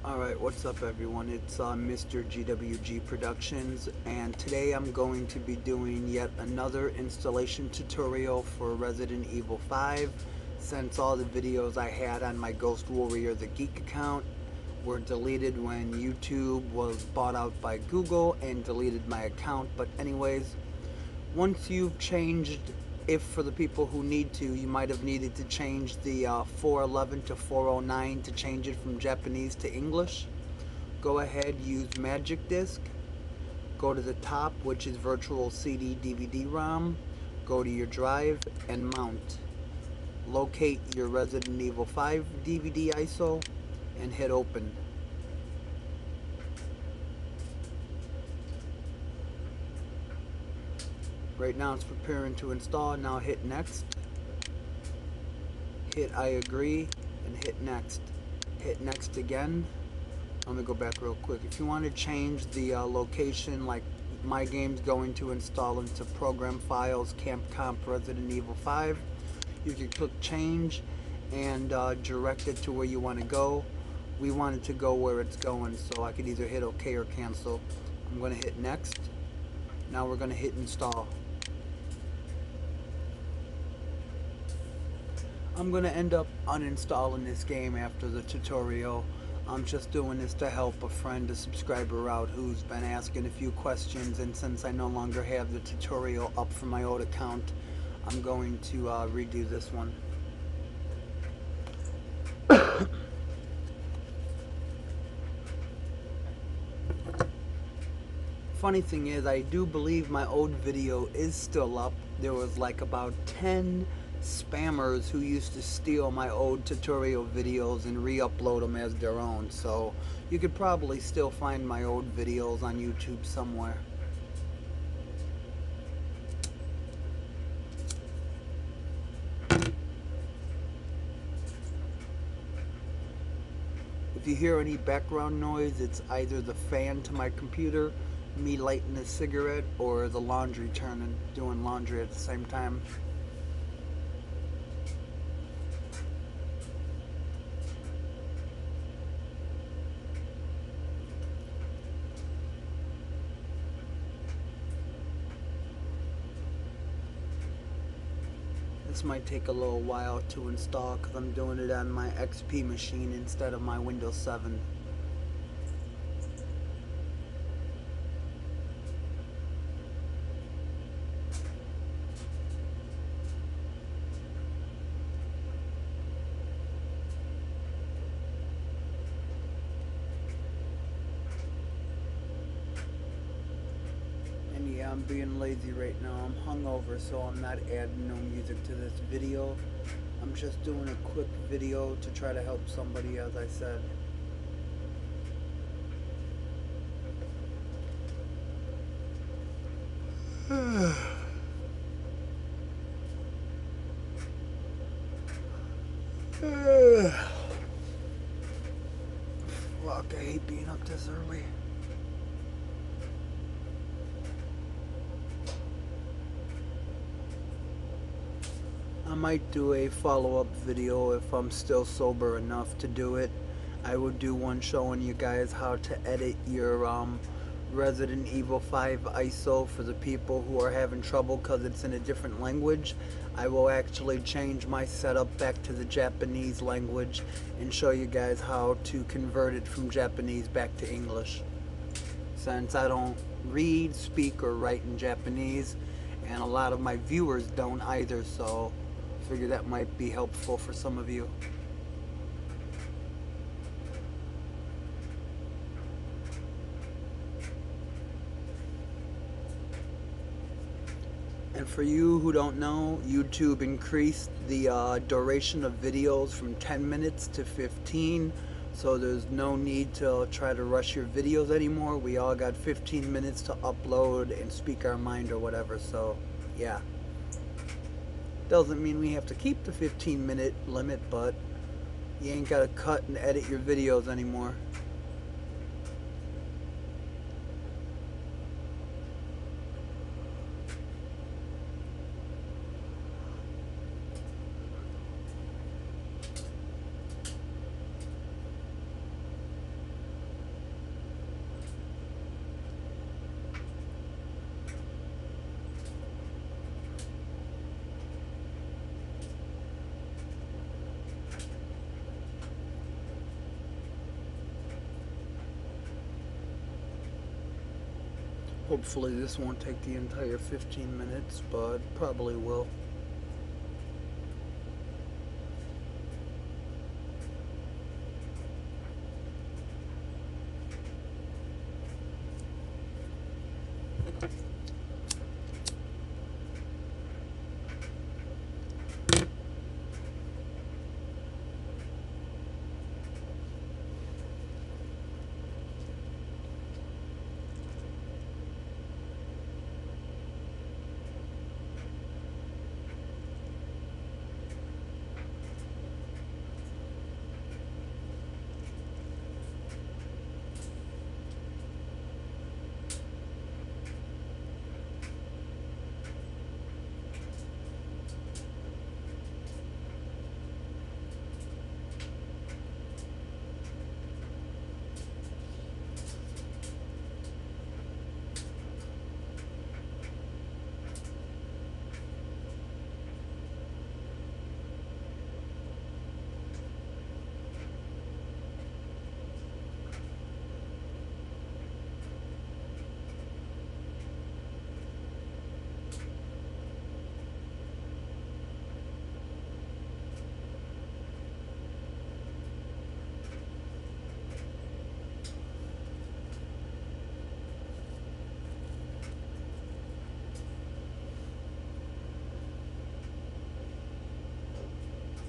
Alright, what's up everyone? It's Mr. GWG Productions, and today I'm going to be doing yet another installation tutorial for Resident Evil 5, since all the videos I had on my Ghost Warrior the Geek account were deleted when YouTube was bought out by Google and deleted my account. But anyways, once you've changed, if for the people who need to, you might have needed to change the 411 to 409 to change it from Japanese to English, go ahead, use Magic Disc, go to the top, which is Virtual CD DVD ROM, go to your drive and mount. Locate your Resident Evil 5 DVD ISO and hit open. Right now it's preparing to install. Now hit next, hit I agree, and hit next. Hit next again. Let me go back real quick. If you want to change the location, like my game's going to install into Program Files, Camp Comp Resident Evil 5, you can click change and direct it to where you want to go. We want it to go where it's going, so I could either hit OK or cancel. I'm going to hit next. Now we're going to hit install. I'm going to end up uninstalling this game after the tutorial. I'm just doing this to help a friend, a subscriber out, who's been asking a few questions, and since I no longer have the tutorial up for my old account, I'm going to redo this one. Funny thing is, I do believe my old video is still up. There was like about 10 spammers who used to steal my old tutorial videos and re-upload them as their own, so you could probably still find my old videos on YouTube somewhere. If you hear any background noise, it's either the fan to my computer, me lighting a cigarette, or the laundry turning, doing laundry at the same time. This might take a little while to install because I'm doing it on my XP machine instead of my Windows 7. Yeah, I'm being lazy right now. I'm hungover, so I'm not adding no music to this video. I'm just doing a quick video to try to help somebody, as I said. Fuck, I hate being up this early. I might do a follow-up video if I'm still sober enough to do it. I would do one showing you guys how to edit your Resident Evil 5 ISO for the people who are having trouble because it's in a different language. I will actually change my setup back to the Japanese language and show you guys how to convert it from Japanese back to English. Since I don't read, speak, or write in Japanese, and a lot of my viewers don't either, so I figure that might be helpful for some of you. And for you who don't know, YouTube increased the duration of videos from 10 minutes to 15, so there's no need to try to rush your videos anymore. We all got 15 minutes to upload and speak our mind or whatever, so yeah. Doesn't mean we have to keep the 15-minute limit, but you ain't gotta cut and edit your videos anymore. Hopefully this won't take the entire 15 minutes, but probably will.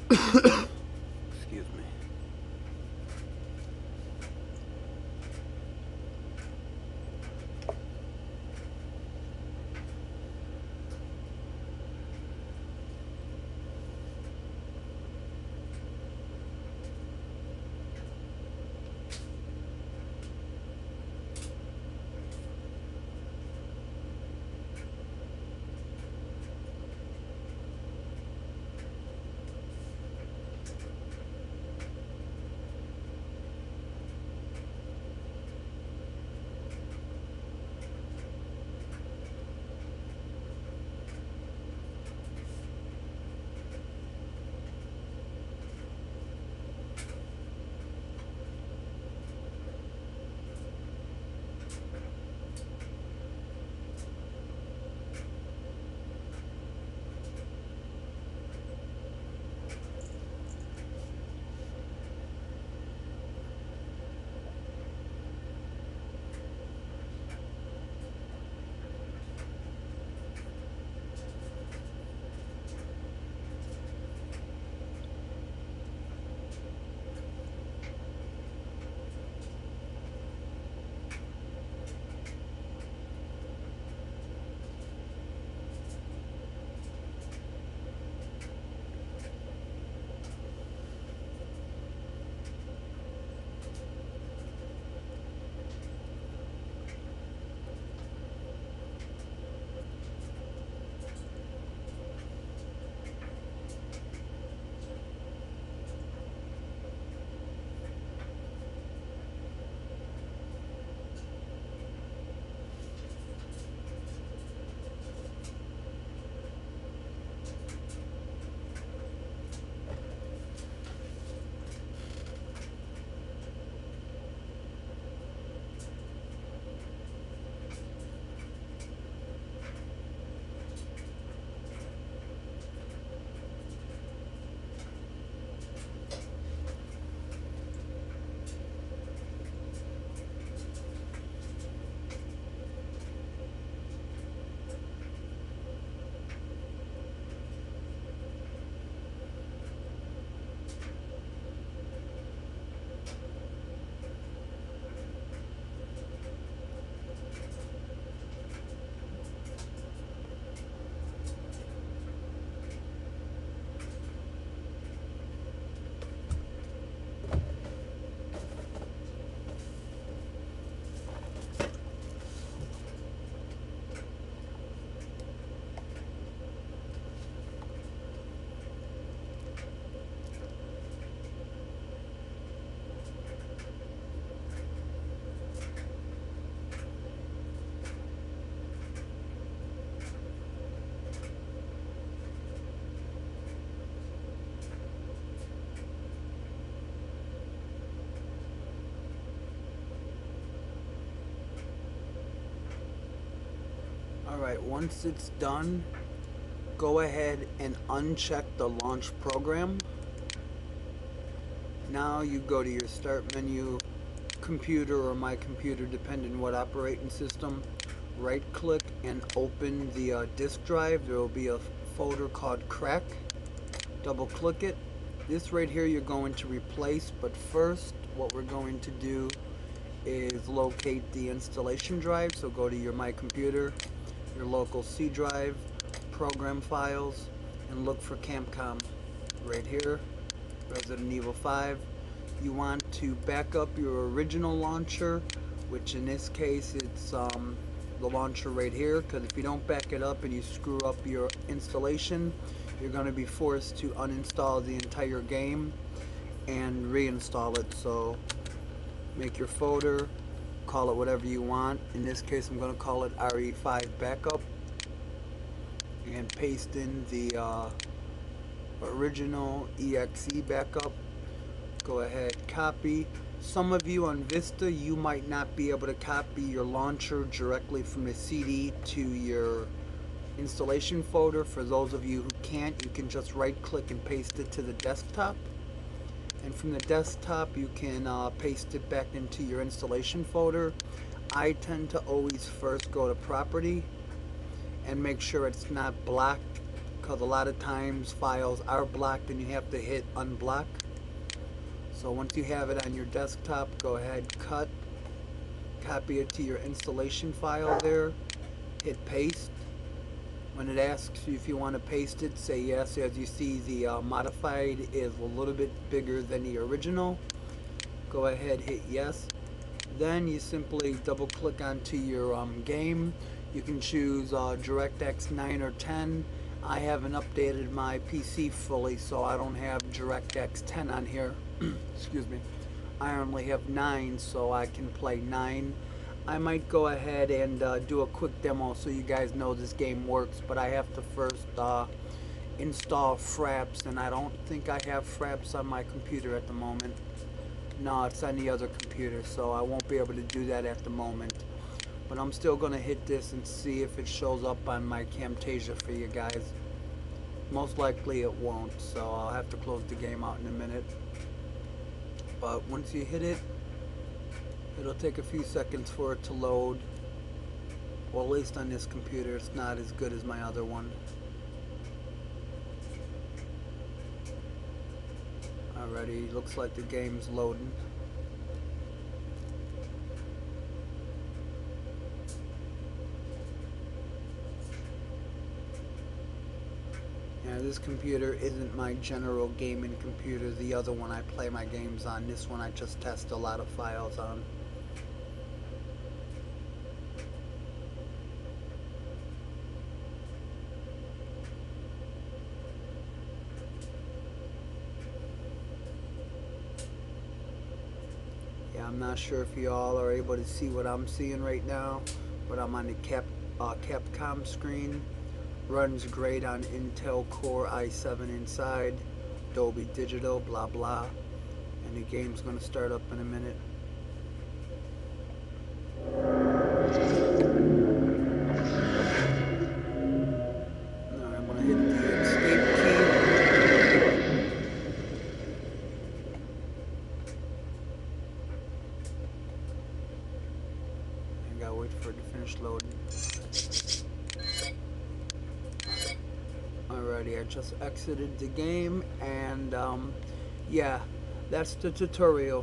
Excuse me. Alright, once it's done, go ahead and uncheck the launch program. Now you go to your start menu, computer or my computer, depending on what operating system. Right click and open the disk drive. There will be a folder called crack. Double click it. This right here you're going to replace, but first what we're going to do is locate the installation drive. So go to your my computer, your local C drive, program files, and look for Capcom right here, Resident Evil 5. You want to back up your original launcher, which in this case it's the launcher right here, because if you don't back it up and you screw up your installation, you're going to be forced to uninstall the entire game and reinstall it. So make your folder, call it whatever you want. In this case I'm going to call it RE5 backup, and paste in the original exe backup. Go ahead, copy. Some of you on Vista, you might not be able to copy your launcher directly from the CD to your installation folder. For those of you who can't, you can just right click and paste it to the desktop, and from the desktop you can paste it back into your installation folder. I tend to always first go to property and make sure it's not blocked, because a lot of times files are blocked and you have to hit unblock. So once you have it on your desktop, go ahead, cut, copy it to your installation file there, hit paste. When it asks you if you want to paste it, say yes. As you see, the modified is a little bit bigger than the original. Go ahead, hit yes. Then you simply double click onto your game. You can choose DirectX 9 or 10. I haven't updated my PC fully, so I don't have DirectX 10 on here. Excuse me. I only have 9, so I can play 9. I might go ahead and do a quick demo so you guys know this game works, but I have to first install Fraps, and I don't think I have Fraps on my computer at the moment. No, it's on the other computer, so I won't be able to do that at the moment. But I'm still going to hit this and see if it shows up on my Camtasia for you guys. Most likely it won't, so I'll have to close the game out in a minute. But once you hit it, it'll take a few seconds for it to load. Well, at least on this computer, it's not as good as my other one. Alrighty, looks like the game's loading. Now, this computer isn't my general gaming computer. The other one I play my games on. This one I just test a lot of files on. Yeah, I'm not sure if you all are able to see what I'm seeing right now, but I'm on the Capcom screen. Runs great on Intel Core i7 inside, Dolby Digital, blah blah, and the game's going to start up in a minute. Now I'm going to hit the escape key. I gotta wait for it to finish loading. Alrighty, I just exited the game, and yeah, that's the tutorial